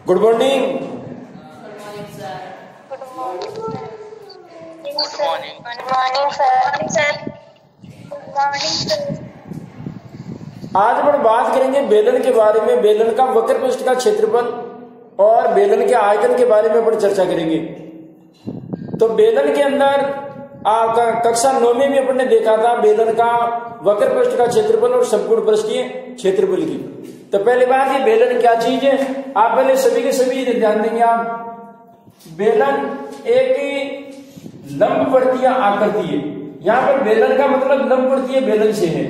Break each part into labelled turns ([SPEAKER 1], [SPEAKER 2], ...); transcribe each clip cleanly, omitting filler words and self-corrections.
[SPEAKER 1] Good morning.
[SPEAKER 2] Good morning sir.
[SPEAKER 1] आज हम बात करेंगे बेलन के बारे में, बेलन का वक्र पृष्ठ का क्षेत्रफल और बेलन के आयतन के बारे में अपन चर्चा करेंगे। तो बेलन के अंदर कक्षा 9 में भी अपन ने देखा था बेलन का वक्र पृष्ठ का क्षेत्रफल और संपूर्ण पृष्ठीय क्षेत्रफल की। तो पहले बात ये बेलन क्या चीज है, आप पहले सभी के सभी ध्यान देंगे। आप बेलन एक लंबवर्तीय आकृति है। यहाँ पर बेलन का मतलब लंबवर्तीय बेलन से है।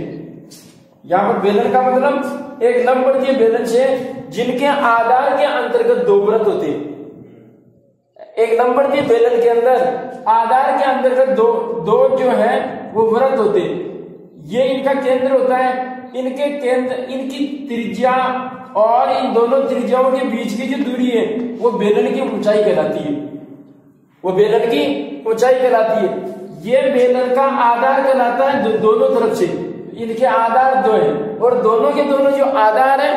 [SPEAKER 1] यहाँ पर बेलन का मतलब एक लंबवर्तीय बेलन से जिनके आधार के अंतर्गत दो वृत्त होते हैं। एक लंबवर्तीय बेलन के अंदर आधार के अंतर्गत दो जो है वो वृत्त होते हैं। ये इनका केंद्र होता है। इनके केंद्र, इनकी त्रिज्या और इन दोनों त्रिज्याओं के बीच की जो दूरी है वो बेलन की ऊंचाई कहलाती है। वो बेलन की ऊंचाई कहलाती है। ये बेलन का आधार कहलाता है दोनों तरफ से। इनके आधार दो है और दोनों के दोनों जो आधार है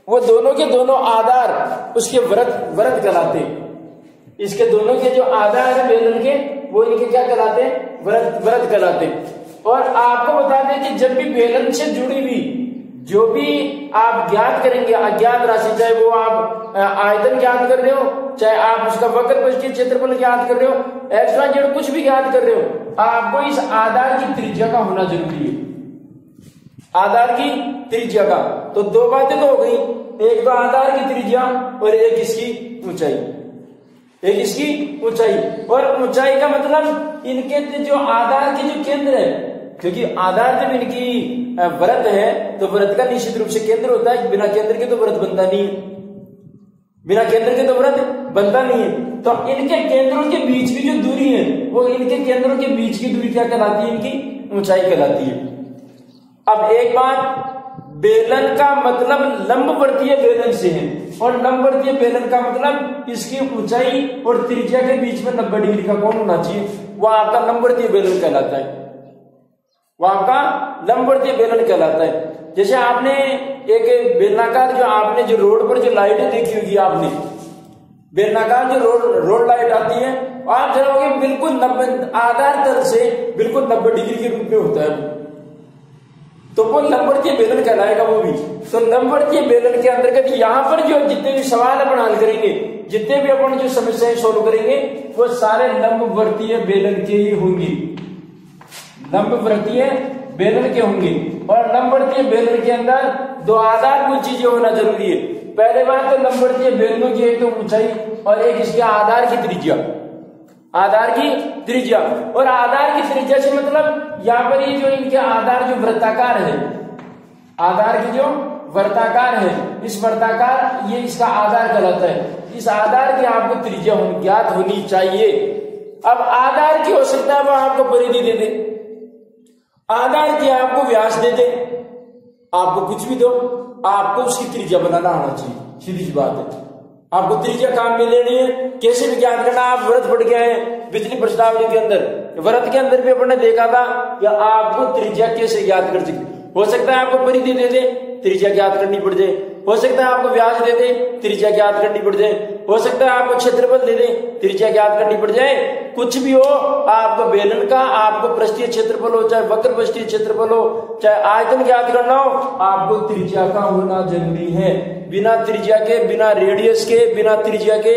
[SPEAKER 1] वो दोनों के दोनों आधार उसके वृत्त कहलाते हैं। इसके दोनों के जो आधार है बेलन के वो इनके क्या कहलाते हैं, वृत्त कहलाते हैं। और आपको बता दें कि जब भी बेलन से जुड़ी हुई जो भी आप ज्ञात करेंगे अज्ञात राशि, चाहे वो आप आयतन ज्ञात कर रहे हो, चाहे आप उसका वक्र पृष्ठीय क्षेत्रफल ज्ञात कर रहे हो, एक्स वाई जेड कुछ भी ज्ञात कर रहे हो, आपको इस आधार की त्रिज्या का होना जरूरी है। आधार की त्रिज्या का तो दो बातें तो हो गई, एक तो आधार की त्रिज्या और एक इसकी ऊंचाई। एक इसकी ऊंचाई और ऊंचाई का मतलब इनके जो आधार के जो केंद्र है, क्योंकि आधार जब इनकी वृत्त है तो वृत्त का निश्चित रूप से केंद्र होता है। बिना केंद्र के तो वृत्त बनता नहीं है। बिना केंद्र के तो वृत्त बनता नहीं है। तो इनके केंद्रों के बीच की जो दूरी है वो इनके केंद्रों के बीच की दूरी क्या कहलाती है, इनकी ऊंचाई कहलाती है। अब एक बात, बेलन का मतलब लंबवर्तीय बेलन से है और लंबवर्तीय बेलन का मतलब इसकी ऊंचाई और त्रिज्या के बीच में 90 डिग्री का कोण होना चाहिए। वह आपका लंबवर्तीय बेलन कहलाता है। वह आपका लंबवर्तीय बेलन कहलाता है। जैसे आपने एक बेलनाकार जो आपने जो रोड पर जो लाइटें देखी होगी, आपने बेलनाकार जो रोड लाइट आती है, आप जाओगे बिल्कुल 90 आधार तल से बिल्कुल 90 डिग्री के रूप में होता है। तो वो लंबवर्तीय बेलन कहलाएगा वो भी। तो लंबवर्तीय बेलन के अंतर्गत यहाँ पर जो जितने भी सवाल अपन हल करेंगे, जितने भी अपन जो समस्याएं सोल्व करेंगे वो सारे लंबवर्तीय बेलन के ही होंगे। लंबवर्तीय बेलन के होंगे। और लंबवर्तीय बेलन के अंदर दो आधारभूत चीजें होना जरूरी है। पहले बात तो लंबवर्तीय बेलनों की एक तो ऊंचाई और एक इसके आधार की त्रिज्या। आधार की त्रिज्या और आधार की त्रिज्या से मतलब यहाँ पर ये जो इनके आधार जो वृत्ताकार है, आधार की जो वृत्ताकार है, इस वृत्ताकार ये इसका आधार कहलाता है। इस आधार की आपको त्रिज्या ज्ञात होनी चाहिए। अब आधार की हो सकता है वो आपको परिधि दे दे, आधार की आपको व्यास दे दे, आपको कुछ भी दो, आपको उसकी त्रिज्या बनाना आना चाहिए। सीधी सी बात है। आपको त्रिज्या काम में लेनी है, कैसे भी ज्ञात करना। आप वृत्त पढ़ गए हैं बिजली प्रश्नावली के अंदर, वृत्त के अंदर भी अपन ने देखा था कि आपको त्रिज्या कैसे ज्ञात कर सकते। हो सकता है आपको परिधि दे दे, त्रिज्या ज्ञात करनी पड़ जाए। हो सकता है आपको व्यास दे दे, त्रिज्या ज्ञात करनी पड़ जाए। हो सकता है आपको क्षेत्रफल दे दे, त्रिज्या ज्ञात करनी पड़ जाए। कुछ भी हो, आपको बेलन का, आपको पृष्ठीय क्षेत्रफल हो, चाहे वक्र पृष्ठीय क्षेत्रफल हो, चाहे आयतन ज्ञात करना हो, आपको त्रिज्या का होना जरूरी है। बिना त्रिज्या के, बिना रेडियस के, बिना त्रिज्या के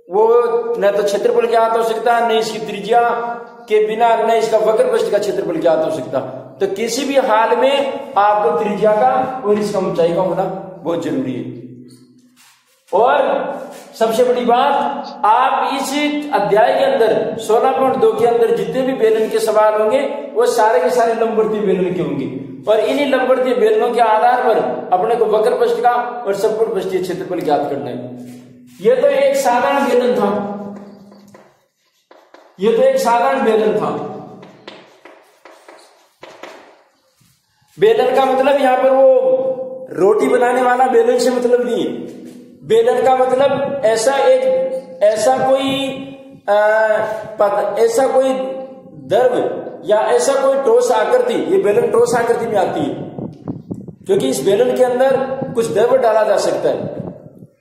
[SPEAKER 1] वो न तो क्षेत्रफल ज्ञात हो सकता, न इसकी त्रिज्या के बिना न इसका वक्र पृष्ठ का क्षेत्रफल ज्ञात हो सकता। तो किसी भी हाल में आपको त्रिज्या का और इसका ऊंचाई का होना बहुत जरूरी है। और सबसे बड़ी बात, आप इस अध्याय के अंदर 16.2 के अंदर जितने भी बेलन के सवाल होंगे वो सारे के सारे लंबवर्तीय बेलन के होंगे। और इन्हीं लंबवर्तीय बेलनों के आधार पर अपने को वक्र पृष्ठ का और संपूर्ण पृष्ठीय क्षेत्रफल ज्ञात करना है। यह तो एक साधारण बेलन था। यह तो एक साधारण बेलन था। बेलन का मतलब यहां पर वो रोटी बनाने वाला बेलन से मतलब नहीं है। बेलन का मतलब ऐसा कोई द्रव या ऐसा कोई ठोस आकृति, ये बेलन ठोस आकृति में आती है क्योंकि इस बेलन के अंदर कुछ द्रव डाला जा सकता है।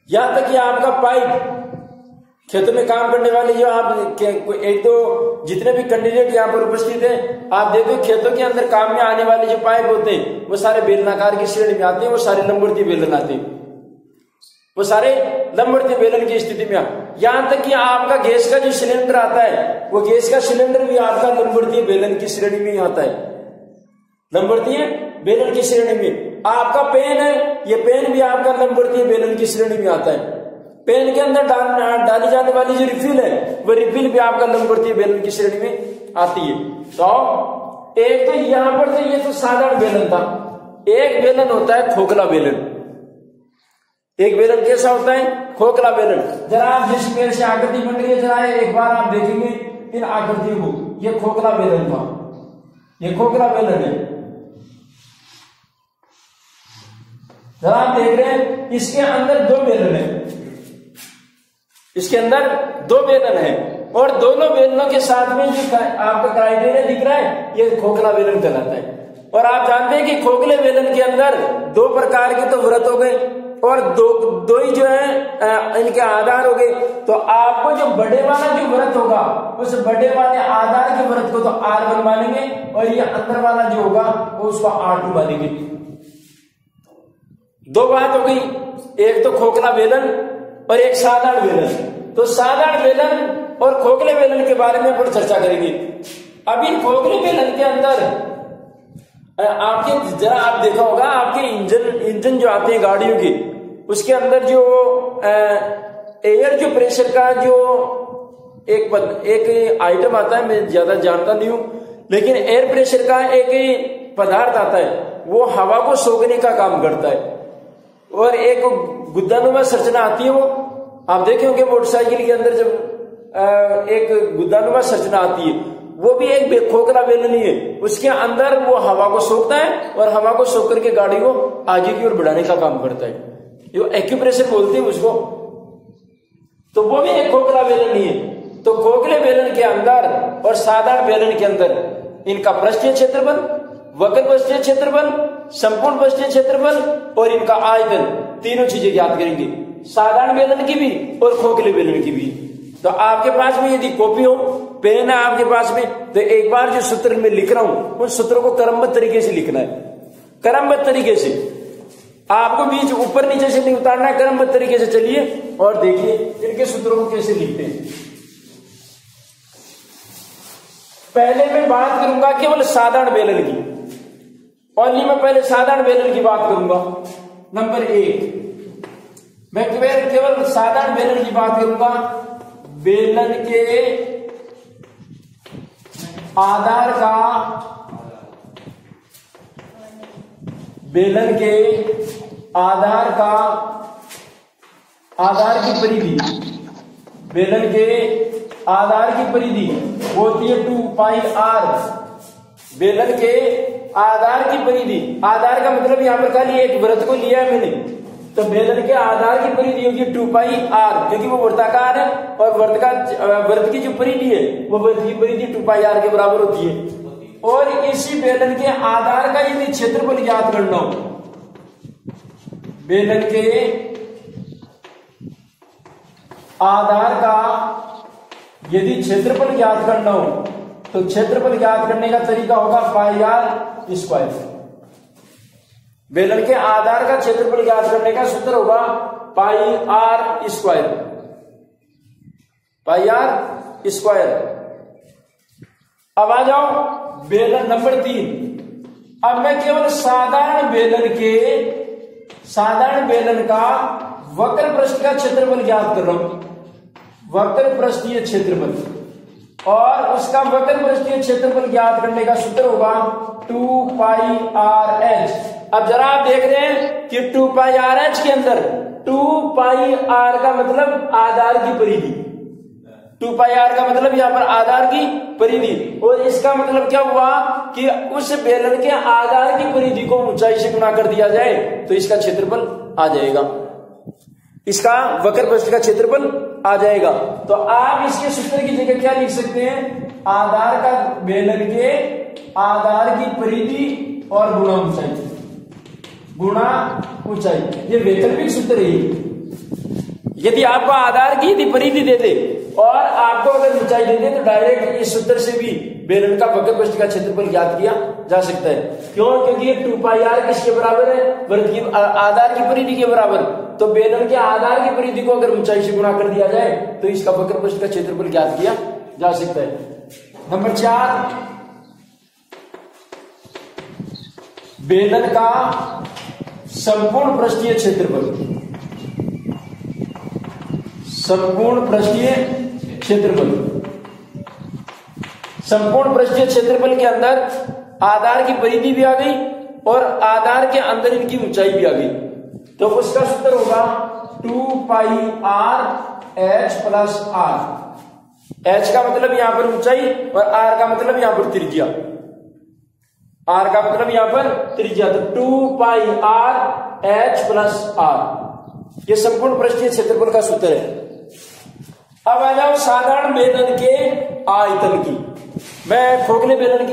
[SPEAKER 1] यहां तक कि आपका पाइप, खेतों में काम करने वाले जो आप एक दो जितने भी कैंडिडेट यहाँ पर उपस्थित हैं, आप देखो खेतों के अंदर काम में आने वाले जो पाइप होते हैं वो सारे बेलनाकार की श्रेणी में आते हैं, वो सारे लंबवर्तीय बेलन आते हैं, वो सारे लंबवर्तीय बेलन की स्थिति में। यहां तक कि आपका गैस का जो सिलेंडर आता है, वो गैस का सिलेंडर भी आपका लंबवर्तीय बेलन की श्रेणी में ही आता है, लंबवर्तीय बेलन की श्रेणी में। आपका पेन है, ये पेन भी आपका लंबवर्तीय बेलन की श्रेणी में आता है। पेन के अंदर डाली जाने वाली जो रिफिल है, वो रिफिल भी आपका लंबवर्तीय बेलन की श्रेणी में आती है। तो एक तो यहां पर तो ये तो साधारण बेलन था, एक बेलन होता है खोखला बेलन। एक बेलन कैसा होता है? खोखला बेलन। जरा आप जिस पेड़ से आकृति बन रही है, जरा एक बार आप देखेंगे इन आकृतियों को, ये खोखला बेलन था, ये खोखला बेलन है। जरा आप देख रहे हैं इसके अंदर दो बेलन है, इसके अंदर दो बेलन है, और दोनों बेलनों के साथ में जो आपका क्राइटेरिया दिख रहा है, ये खोखला बेलन कहलाता है। और आप जानते हैं कि खोखले बेलन के अंदर दो प्रकार के तो व्रत हो गए, और दो ही जो है इनके आधार हो गए। तो आपको जो बड़े वाला जो व्रत होगा, उस बड़े वाले आधार के व्रत को तो R1 मानेंगे, और ये अंदर वाला जो होगा वो उसको R2 मानेंगे। दो बात हो गई, एक तो खोखला बेलन और एक साधारण बेलन। तो साधारण बेलन और खोखले बेलन के बारे में अपन चर्चा करेंगे। अब इन खोखले बेलन के अंदर आपके जरा आप देखा होगा, आपके इंजन जो आते हैं गाड़ियों के, उसके अंदर जो एयर जो प्रेशर का जो एक आइटम आता है, मैं ज्यादा जानता नहीं हूं, लेकिन एयर प्रेशर का एक पदार्थ आता है, वो हवा को सोखने का काम करता है। और एक गुद्दानुमा संरचना आती है, वो आप देखे होंगे मोटरसाइकिल के अंदर जब एक गुद्दानुमा संरचना आती है, वो भी एक खोखला बेलन ही है। उसके अंदर वो हवा को सोखता है, और हवा को सोख करके गाड़ी को आगे की ओर बढ़ाने का काम करता है, जो एक्यूप्रेशर बोलते हैं उसको। तो वो भी एक खोखला बेलन ही है। तो खोखले बेलन के अंदर और साधारण बेलन के अंदर इनका पृष्ठीय क्षेत्रफल, वक्र पृष्ठीय क्षेत्रफल, संपूर्ण पृष्ठीय क्षेत्रफल और इनका आयतन, तीनों चीजें ज्ञात करेंगे, साधारण बेलन की भी और खोखले बेलन की भी। तो आपके पास में यदि कॉपी हो, पेन है आपके पास में, तो एक बार जो सूत्र में लिख रहा हूं, उन सूत्रों को क्रमबद्ध तरीके से लिखना है, क्रमबद्ध तरीके से। आपको बीच ऊपर नीचे से नहीं उतारना है, क्रमबद्ध तरीके से चलिए और देखिए इनके सूत्रों को कैसे लिखते हैं। पहले मैं बात करूंगा केवल साधारण बेलन की, ओनली मैं पहले साधारण बेलन की बात करूंगा। नंबर 1, मैं केवल साधारण बेलन की बात करूंगा। बेलन के आधार का, बेलन के आधार का, आधार की परिधि, बेलन के आधार की परिधि होती है 2 पाई r। बेलन के आधार की परिधि, आधार का मतलब यहां पर खाली एक वृत्त को लिया है मैंने, तो बेलन के आधार की परिधि होगी 2 पाई r, क्योंकि वो वृत्ताकार है, और वृत्त की जो परिधि है वो वृत्त की परिधि 2 पाई r के बराबर होती है। और इसी बेलन के आधार का यदि क्षेत्रफल ज्ञात करना हो, बेलन के आधार का यदि क्षेत्रफल ज्ञात करना हो, तो क्षेत्रफल ज्ञात करने का तरीका होगा पाई r स्क्वायर। बेलन के आधार का क्षेत्रफल ज्ञात करने का सूत्र होगा पाई r स्क्वायर, पाई r स्क्वायर। अब आ जाओ बेलन नंबर 3। अब मैं केवल साधारण बेलन का वक्र पृष्ठ का क्षेत्रफल ज्ञात कर रहा हूं, वक्र पृष्ठीय क्षेत्रफल, और उसका वक्र पृष्ठीय क्षेत्रफल ज्ञात करने का सूत्र होगा 2 पाई r h। अब जरा आप देख रहे हैं कि 2 पाई r h के अंदर 2 पाई r का मतलब आधार की परिधि, 2 पाई r का मतलब यहां पर आधार की परिधि, और इसका मतलब क्या हुआ कि उस बेलन के आधार की परिधि को ऊंचाई से गुणा कर दिया जाए तो इसका क्षेत्रफल आ जाएगा, इसका वक्र पृष्ठ का क्षेत्रफल आ जाएगा। तो आप इसके सूत्र की जगह क्या लिख सकते हैं? आधार का, बेलन के आधार की परिधि और गुणा ऊंचाई, गुणा ऊंचाई। ये वैकल्पिक सूत्र है। यदि आपको आधार की यदि परिधि दे दे और आपको अगर ऊंचाई दे दे तो डायरेक्ट इस सूत्र से भी बेलन का वक्र पृष्ठ का क्षेत्रफल ज्ञात किया जा सकता है। क्यों? क्योंकि ये 2πr किसके बराबर है? वृत्त की आधार की परिधि के बराबर। तो बेलन के आधार की परिधि को अगर ऊंचाई से गुणा कर दिया जाए तो इसका वक्र पृष्ठ का क्षेत्रफल ज्ञात किया जा सकता है। नंबर 4, बेलन का संपूर्ण पृष्ठीय क्षेत्रफल। संपूर्ण पृष्ठीय क्षेत्रफल, संपूर्ण पृष्ठीय क्षेत्रफल के अंदर आधार की परिधि भी आ गई और आधार के अंदर इनकी ऊंचाई भी आ गई। तो उसका सूत्र होगा 2πr h plus r। h का मतलब यहां पर ऊंचाई और r का मतलब यहां पर त्रिज्या। r का मतलब यहां पर त्रिज्या, तो 2πr h प्लस r। ये संपूर्ण पृष्ठीय क्षेत्रफल का सूत्र है। अब आ जाओ साधारण बेलन के आयतन की। मैं खोखले बेलन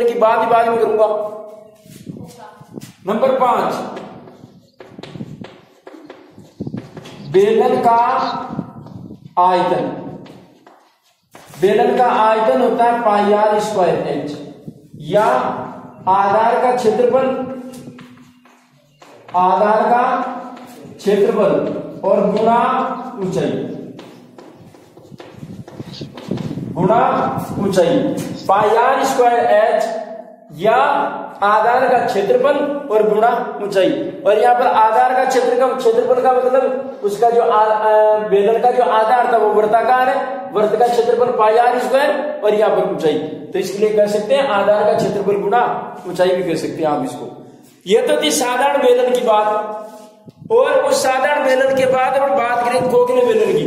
[SPEAKER 1] की बात ही बाद में करूंगा। नंबर 5, बेलन का आयतन। बेलन का आयतन होता है πr²h, या आधार का क्षेत्रफल, आधार का क्षेत्रफल और गुणा ऊंचाई, गुणा ऊंचाई। πr²h या आधार का क्षेत्रफल और गुणा ऊंचाई। और यहाँ पर आधार का क्षेत्रफल का मतलब उसका जो बेलन का जो आधार था वो वृत्ताकार है, वृत्त का क्षेत्रफल πr² और यहाँ पर ऊंचाई। तो इसके लिए कह सकते हैं आधार का क्षेत्रफल गुणा ऊंचाई भी कह सकते हैं आप इसको। यह तो थी साधारण बेलन की बात। और उस साधारण बेलन के बाद हम बात करें खोखले बेलन की।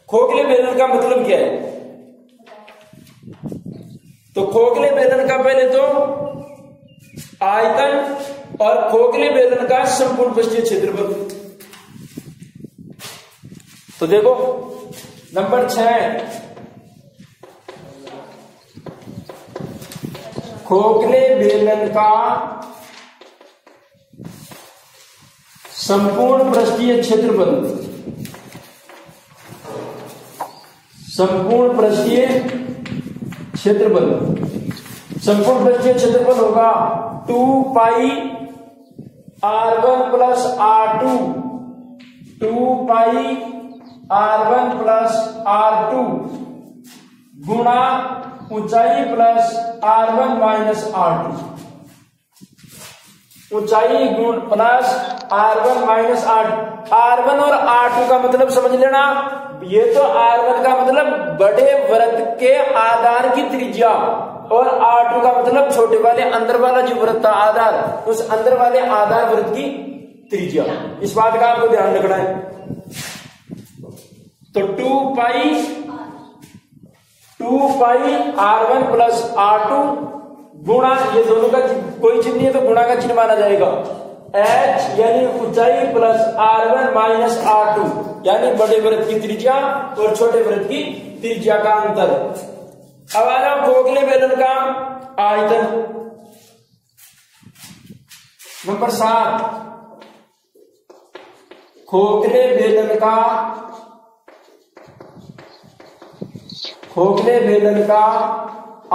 [SPEAKER 1] खोखले बेलन का मतलब क्या है? तो खोखले बेलन का पहले तो आयतन और खोखले बेलन का संपूर्ण पृष्ठीय क्षेत्रफल। तो देखो नंबर 6, खोखले बेलन का संपूर्ण पृष्ठीय क्षेत्रफल, संपूर्ण पृष्ठीय क्षेत्रफल, संपूर्ण पृष्ठीय क्षेत्रफल होगा 2πr1 plus r2, 2πr1 plus r2 गुणा ऊंचाई प्लस r1 माइनस r2। ऊंचाई गुण प्लस r1 माइनस r1 और r2 का मतलब समझ लेना। ये तो r1 का मतलब बड़े वृत्त के आधार की त्रिज्या और r2 का मतलब छोटे वाले अंदर वाला जो वृत्त था आधार, उस अंदर वाले आधार वृत्त की त्रिज्या। इस बात का आपको ध्यान रखना है। तो 2πr1 प्लस r2 गुणा, ये दोनों का कोई चिन्ह नहीं है तो गुणा का चिन्ह माना जाएगा, h यानी ऊंचाई प्लस r1 माइनस r2 यानी बड़े वृत्त की त्रिज्या और छोटे वृत्त की त्रिज्या का अंतर। अब आ जाओ खोखले बेलन का आयतन। नंबर 7, खोखले बेलन का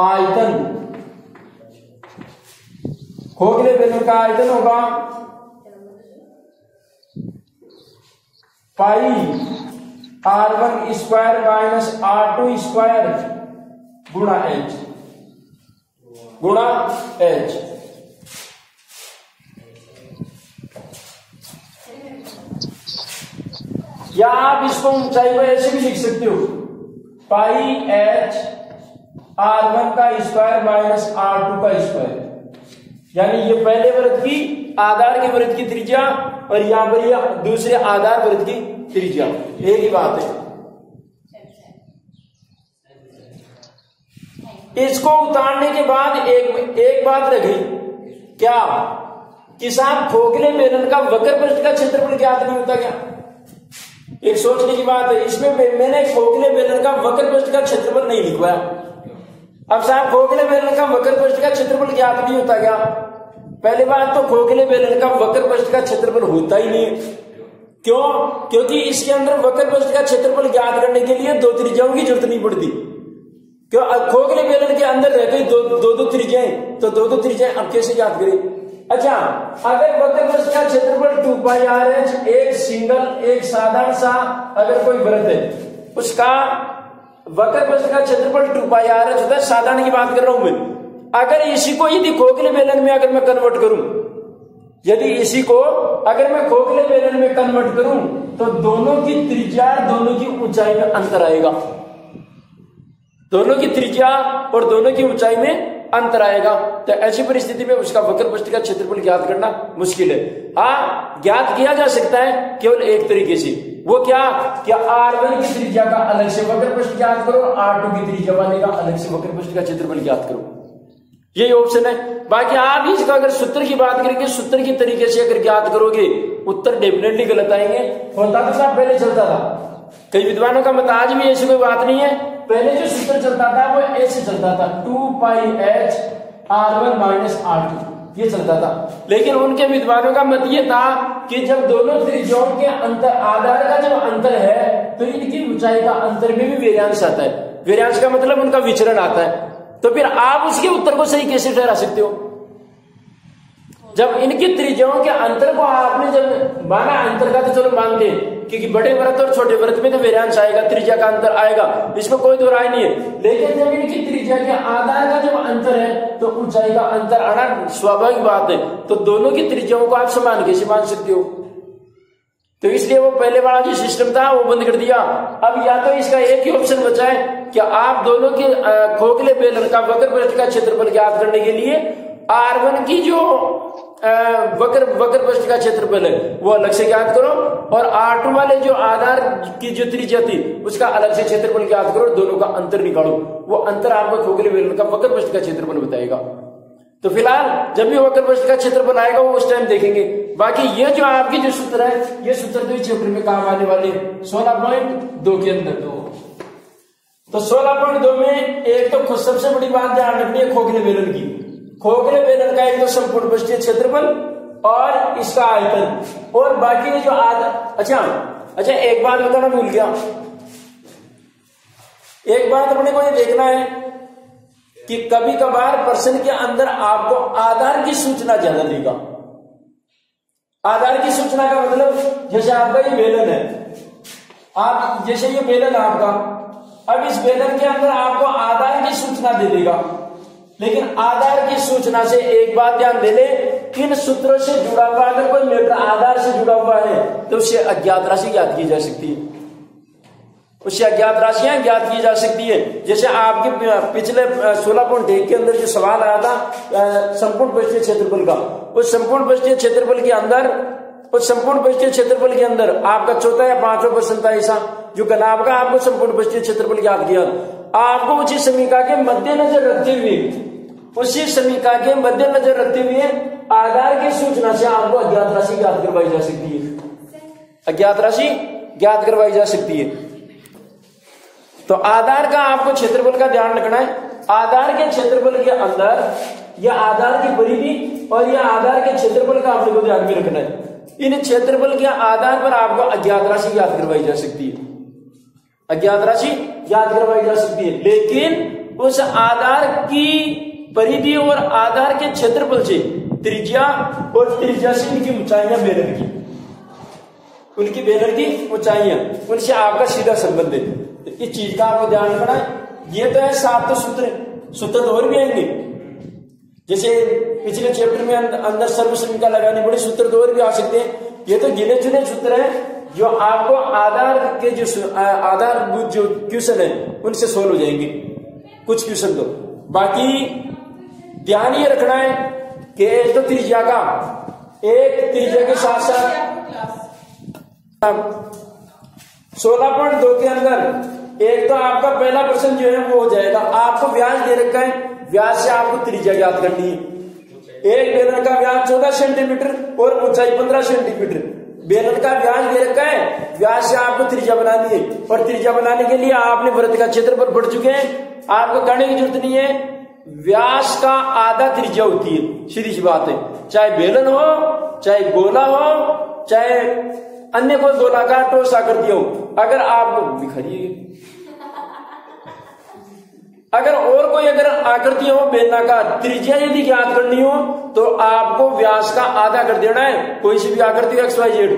[SPEAKER 1] आयतन। खोखले बेलन का आयतन होगा πr1² माइनस r2² गुणा h, गुणा h। या आप इसको ऊंचाई को ऐसे भी लिख सकते हो, πh r1 का स्क्वायर माइनस r2 का स्क्वायर, यानी ये पहले वृत्त की आधार के वृत्त की त्रिज्या और यहां पर ये दूसरे आधार वृत्त की त्रिज्या, एक ही बात है। इसको उतारने के बाद एक बात रखी, क्या कि साहब खोखले बेलन का वक्र पृष्ठ का क्षेत्रफल ज्ञात नहीं होता क्या? एक सोचने की बात है। इसमें मैंने खोखले बेलन का वक्र पृष्ठ का क्षेत्रफल नहीं लिखवाया। अब साहब खोखले बेलन का वक्र पृष्ठ का क्षेत्रफल ज्ञात नहीं होता क्या? पहली बात तो खोखले बेलन का वक्र पृष्ठ का क्षेत्रफल होता ही नहीं है, क्यों? क्योंकि इसके अंदर वक्र पृष्ठ का क्षेत्रफल ज्ञात करने के लिए दो त्रिज्याओं की जरूरत नहीं पड़ती। क्यों? खोखले बेलन के अंदर रह गई दो त्रिज्याएं, तो दो त्रिज्याएं अब कैसे ज्ञात करें? अच्छा, अगर वक्र पृष्ठ का क्षेत्रफल 2πr एक सिंगल एक साधारण सा अगर कोई वृत्त है, उसका वक्र पृष्ठ का क्षेत्रफल 2πr होता है, साधारण की बात कर रहा हूं मैं। अगर इसी को यदि खोखले बेलन में अगर मैं कन्वर्ट करूं, यदि इसी को अगर मैं खोखले बेलन में कन्वर्ट करूं, तो दोनों की त्रिज्या दोनों की ऊंचाई में अंतर आएगा। दोनों की त्रिज्या और दोनों की ऊंचाई में अंतर आएगा। तो ऐसी परिस्थिति में उसका वक्र पृष्ठ का क्षेत्रफल ज्ञात करना मुश्किल है। हाँ, ज्ञात किया जा सकता है केवल एक तरीके से। वो क्या r1 की त्रिज्या का अलग से वक्र पृष्ठ ज्ञात करो, r2 की त्रिज्या वाले का अलग से वक्र पृष्ठ का क्षेत्रफल ज्ञात करो, यही ऑप्शन है। बाकी आप इसका अगर सूत्र की बात करेंगे, सूत्र की तरीके से अगर ज्ञात करोगे, उत्तर डेफिनेटली गलत आएंगे। होता तो सब पहले चलता था, कई विद्वानों का मत आज भी ऐसी कोई बात नहीं है। पहले जो सूत्र चलता था वो ऐसे चलता था, 2πh r1 माइनस r2, ये चलता था। लेकिन उनके विद्वानों का मत ये था कि जब दोनों त्रिज्याओं के अंतर आधार का जब अंतर है, तो इनकी ऊंचाई का अंतर में भी वेरियांश आता है। वेरियांश का मतलब उनका विचरण आता है। तो फिर आप उसके उत्तर को सही कैसे ठहरा सकते हो? जब इनकी त्रिज्याओं के अंतर को आपने जब माना, अंतर का तो चलो मानते हैं क्योंकि बड़े वृत्त और छोटे वृत्त में तो वेरियांश आएगा, त्रिज्या का अंतर आएगा, इसमें कोई दो राय नहीं है। लेकिन जब इनकी त्रिज्या के आधार का जब अंतर है, तो ऊंचाई का अंतर आना स्वाभाविक बात है। तो दोनों की त्रिज्याओं को आप समान कैसे मान सकते हो? तो इसलिए वो पहले वाला जो सिस्टम था वो बंद कर दिया। अब या तो इसका एक ही ऑप्शन बचा है कि आप दोनों के खोखले बेलन का वक्र पृष्ठ का क्षेत्रफल ज्ञात करने के लिए r1 की जो वक्र पृष्ठ का क्षेत्रफल है वो अलग से ज्ञात करो, और r2 वाले जो आधार की जो त्रिज्या थी उसका अलग से क्षेत्रफल ज्ञात करो, दोनों का अंतर निकालो। वो अंतर आपको खोखले बेलन का वक्र पृष्ठ का क्षेत्रफल बताएगा। तो फिलहाल जब भी वक्र पृष्ठ का क्षेत्रफल आएगा वो उस टाइम देखेंगे। बाकी ये जो आपकी जो सूत्र है, ये सूत्र तो इस चैप्टर में काम आने वाले 16.2 के अंदर। तो 16.2 में एक तो सबसे बड़ी बात ध्यान रखनी है खोखले बेलन की। खोखले बेलन का एक तो संपूर्ण पृष्ठीय क्षेत्रफल और इसका आयतन, और बाकी जो अच्छा एक बात बताना भूल गया। एक बात अपने को ये देखना है कि कभी कभार प्रश्न के अंदर आपको आधार की सूचना ज्यादा देगा। आधार की सूचना का मतलब, जैसे आपका ये बेलन है, आप जैसे ये बेलन है आपका, अब इस बेलन के अंदर आपको आधार की सूचना दे देगा। लेकिन आधार की सूचना से एक बात ध्यान दे ले, इन सूत्रों से जुड़ा हुआ अगर कोई मैटर आधार से जुड़ा हुआ है तो उससे अज्ञात राशि ज्ञात की जा सकती है, उससे अज्ञात राशियां ज्ञात की जा सकती है। जैसे आपके पिछले 16.1 के अंदर जो सवाल आया था संपूर्ण पृष्ठीय क्षेत्रफल का, उस संपूर्ण पृष्ठीय क्षेत्रफल के अंदर, उस संपूर्ण पृष्ठीय क्षेत्रफल के अंदर आपका चौथा या पांचवा प्रश्न था ऐसा, जो गनाब का आपको संपूर्ण पृष्ठीय क्षेत्रफल ज्ञात किया। आपको उसी समीका के मद्देनजर रखते हुए, उसी समीका के मद्देनजर रखते हुए आधार की सूचना से आपको अज्ञात राशि ज्ञात करवाई जा सकती है, अज्ञात राशि ज्ञात करवाई जा सकती है। तो आधार का आपको क्षेत्रफल का ध्यान रखना है। आधार के क्षेत्रफल के अंदर यह आधार की परिधि और यह आधार के क्षेत्रफल का आपको ध्यान में रखना है। इन क्षेत्रफल के आधार पर आपको अज्ञात राशि ज्ञात करवाई जा सकती है, अज्ञात राशि ज्ञात करवाई जा सकती है। लेकिन उस आधार की परिधि और आधार के क्षेत्रफल से त्रिज्या और त्रिज्या से इनकी ऊंचाइयां बेलन की, उनकी बेलन की ऊंचाइयां, उनसे आपका सीधा संबंध है। इस चीज का आपको ध्यान रखना है। ये तो है 7 सूत्र तो और भी आएंगे, जैसे पिछले चैप्टर में अंदर सर्वसमीका लगाने बड़े सूत्र तो और भी आ सकते हैं। ये तो गिने चुने सूत्र है जो आपको आधार के जो आधारभूत जो क्वेश्चन है उनसे सोल्व हो जाएंगे, कुछ क्वेश्चन तो। बाकी ध्यान ये रखना है कि एक तो त्रिज्या का, एक त्रिज्या के साथ साथ 16.2 के अंदर एक तो आपका पहला प्रश्न जो है वो हो जाएगा। आपको व्यास दे रखा है, व्यास से आपको त्रिज्या ज्ञात करनी है। एक बेलन का व्यास 14 सेंटीमीटर और ऊंचाई 15 सेंटीमीटर बेलन का व्यास दे रखा है, व्यास से आपको त्रिज्या बनानी है। और त्रिज्या बनाने के लिए आपने वृत्त का क्षेत्रफल पढ़ चुके हैं, आपको करने की जरूरत नहीं है। व्यास का आधा त्रिज्या होती है, सीधी सी बात है। चाहे बेलन हो, चाहे गोला हो, चाहे अन्य कोई गोलाकार ठोस आकृति हो, अगर आपको दिखाइए, अगर और कोई अगर आकृति हो बेलनाकार, त्रिज्या यदि ज्ञात करनी हो तो आपको व्यास का आधा कर देना है। कोई सी भी आकृति XYZ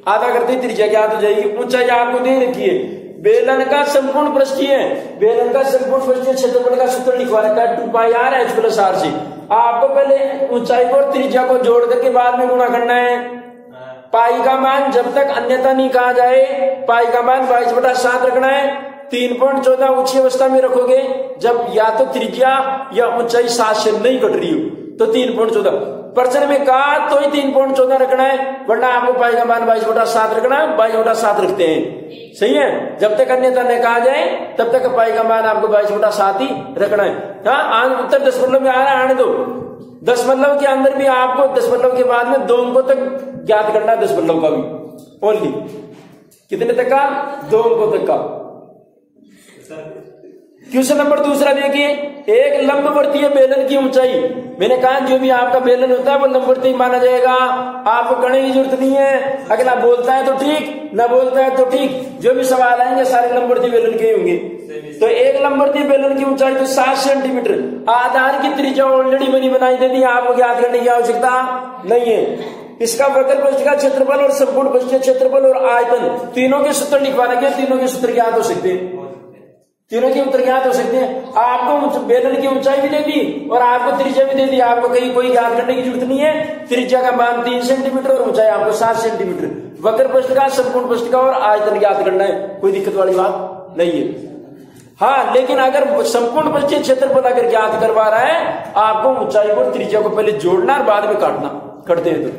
[SPEAKER 1] आधा करते त्रिज्या ज्ञात हो जाएगी। ऊंचाई आपको दे रखी है। बेलन का संपूर्ण पृष्ठीय, बेलन का संपूर्ण पृष्ठीय क्षेत्रफल का सूत्र लिखवा रखा है 2πr/h+r से। आपको पहले ऊंचाई को और त्रिज्या को जोड़ करके बाद में गुणा करना है। पाई का मान जब तक अन्यथा नहीं कहा जाए, पाई का मान 22/7 रखना है। 3.14 ऊंची अवस्था में रखोगे जब या तो त्रिज्या या ऊंचाई 7 से नहीं कट रही हो तो 3.14। प्रश्न में कहा तो ही 3.14 रखना है, वरना आपको पाई का मान 22/7 रखना है। 22/7 रखते हैं, सही है। जब तक अन्यथा न कहा जाए तब तक पाई का मान आपको 22/7 ही रखना है। हाँ, उत्तर दशमलव में आ रहा है, आने दो। दशमलव के अंदर भी आपको दशमलव के बाद में 2 अंकों तक ज्ञात करना है, दशमलव का भी ओनली। कितने तक का? 2 अंकों तक का। क्वेश्चन नंबर दूसरा देखिए, एक लंबवर्तीय बेलन की ऊंचाई। मैंने कहा जो भी आपका बेलन होता है वो लंबवर्तीय माना जाएगा, आपको करने की जरूरत नहीं है। अगला बोलता है तो ठीक, न बोलता है तो ठीक, जो भी सवाल आएंगे सारे लंबवर्तीय बेलन के होंगे। तो एक लंबवर्तीय बेलन की ऊंचाई तो 7 सेंटीमीटर। आधार की त्रिज्या ऑलरेडी बनी बनाई दे दी, आपको ज्ञात करने की आवश्यकता नहीं है। इसका वक्र पृष्ठ का क्षेत्रफल और संपूर्ण पृष्ठीय क्षेत्रफल और आयतन तीनों के सूत्र लिखवा रखे, तीनों के सूत्र ज्ञात हो सकते हैं, तीनों के उत्तर ज्ञात हो सकते हैं। आपको बेलन की ऊंचाई भी दे दी और आपको त्रिज्या भी दे दी, आपको कहीं कोई ज्ञात करने की जरूरत नहीं है। त्रिज्या का मान 3 सेंटीमीटर और ऊंचाई आपको 7 सेंटीमीटर। वक्र पृष्ठ का, संपूर्ण पृष्ठ का और आयतन ज्ञात करना है, कोई दिक्कत वाली बात नहीं है। हाँ, लेकिन अगर संपूर्ण पृष्ठीय क्षेत्रफल अगर ज्ञात करवा रहा है, आपको ऊंचाई और त्रिज्या को पहले जोड़ना और बाद में काटना। करते हैं तो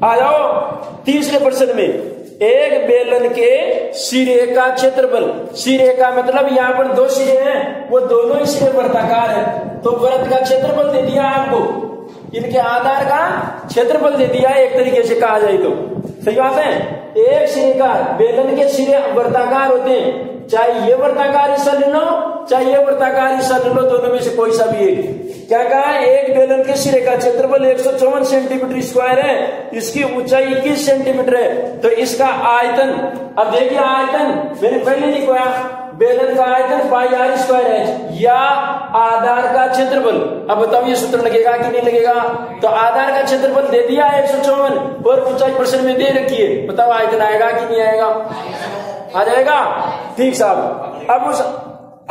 [SPEAKER 1] आ जाओ तीसरे प्रश्न में। एक बेलन के सिरे का क्षेत्रफल, सिरे का मतलब यहाँ पर 2 सिरे हैं, वो दोनों ही सिरे वृत्ताकार है, तो वृत्त का क्षेत्रफल दे दिया आपको, इनके आधार का क्षेत्रफल दे दिया एक तरीके से कहा जाए तो। सही बात है। एक सिरे का, बेलन के सिरे वृत्ताकार होते हैं, चाहे ये वृत्ताकार हिस्सा ले लो चाहे ये वृत्ताकार हिस्सा ले लो, दोनों में से कोई सा भी एक। क्या कहा? एक बेलन के सिरे का क्षेत्रफल 154 सेंटीमीटर स्क्वायर है, इसकी ऊंचाई 21 सेंटीमीटर है। तो इसका आयतन, अब देखिए आयतन मैंने पहले लिखवाया, बेलन का आयतन πr² है या आधार का क्षेत्रफल। अब बताओ ये सूत्र लगेगा कि नहीं लगेगा? तो आधार का क्षेत्रफल दे दिया 154 और ऊंचाई प्रश्न में दे रखी है, बताओ आयतन आएगा कि नहीं आएगा? आ जाएगा। ठीक साहब, अब उस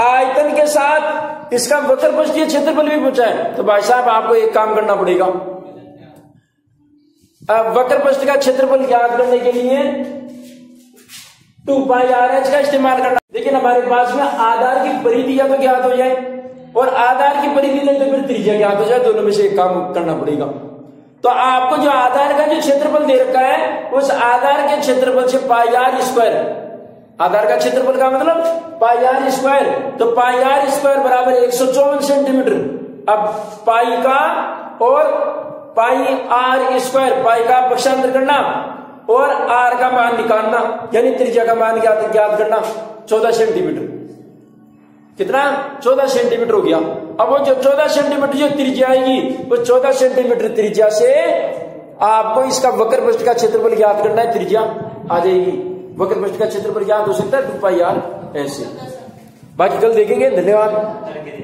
[SPEAKER 1] आयतन के साथ इसका वक्र पृष्ठीय क्षेत्रफल भी पूछा है, तो भाई साहब आपको एक काम करना पड़ेगा। अब वक्र पृष्ठ का क्षेत्रफल ज्ञात करने के लिए 2πr/h का इस्तेमाल करना। लेकिन हमारे पास में आधार की परिधि या तो ज्ञात हो जाए और आधार की परिधि नहीं तो फिर त्रिज्या ज्ञात हो जाए, दोनों में से एक काम करना पड़ेगा। तो आपको जो आधार का जो क्षेत्रफल दे रखा है उस आधार के क्षेत्रफल से πr², आधार का क्षेत्रफल का मतलब πr², तो πr² बराबर 154 सेंटीमीटर। अब पाई का और πr², पाई का पक्षांतर करना और r का मान निकालना, यानी त्रिज्या का मान ज्ञात करना। 14 सेंटीमीटर, कितना? 14 सेंटीमीटर हो गया। अब वो जो 14 सेंटीमीटर जो त्रिज्या आएगी वो 14 सेंटीमीटर त्रिज्या से आपको इसका वक्र पृष्ठ का क्षेत्रफल ज्ञात करना है, त्रिज्या आ जाएगी। वक्र पृष्ठ का क्षेत्रफल ज्ञात हो सकता है 2πr ऐसे। बाकी कल देखेंगे। धन्यवाद।